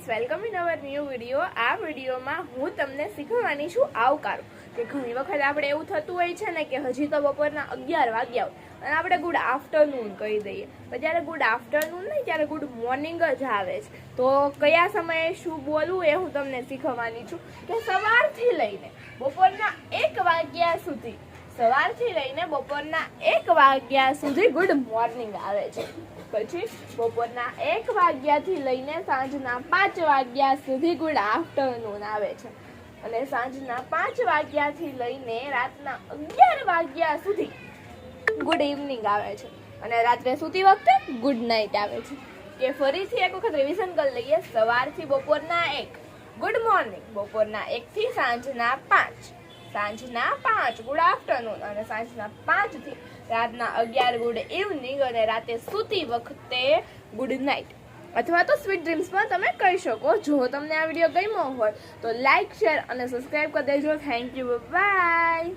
Welcome in our new video. આ વિડીયોમાં હું તમને શીખવવાની છું આવકારો કે ઘણી વખત આપણે એવું થતું હોય છે ને કે હજી તો બપોરના 11 વાગ્યા હોય અને આપણે ગુડ આફ્ટરનૂન કહી દઈએ, પણ જ્યારે ગુડ આફ્ટરનૂન નહીં ત્યારે ગુડ મોર્નિંગ જ આવે છે। તો કયા સમયે શું બોલવું એ હું તમને શીખવવાની છું કે સવારથી લઈને બપોરના 1 વાગ્યા સુધી સવારથી લઈને બપોરના 1 વાગ્યા સુધી ગુડ મોર્નિંગ આવે છે। પછી બપોરના 1 વાગ્યાથી લઈને સાંજના 5 વાગ્યા સુધી ગુડ આફ્ટરનૂન આવે છે અને સાંજના 5 વાગ્યાથી લઈને રાતના 11 વાગ્યા સુધી ગુડ ઇવનિંગ આવે છે અને રાત્રે સૂતી વખતે ગુડ નાઇટ આવે છે। કે ફરીથી એક વખત રિવિઝન કરી લઈએ। સવારથી બપોરના 1 ગુડ મોર્નિંગ, બપોરના 1 થી સાંજના 5 સાંજના 5 ગુડ આફ્ટરનૂન અને સાંજના 5 થી રાતના 11 ગુડ ઇવનિંગ અને રાતે સૂતી વખતે ગુડ નાઇટ અથવા તો સ્વીટ ડ્રીમ્સ પણ તમે કહી શકો। જો તમને આ વિડીયો ગમ્યો હોય તો લાઈક, શેર અને સબસ્ક્રાઇબ કરી દેજો। Thank you, by.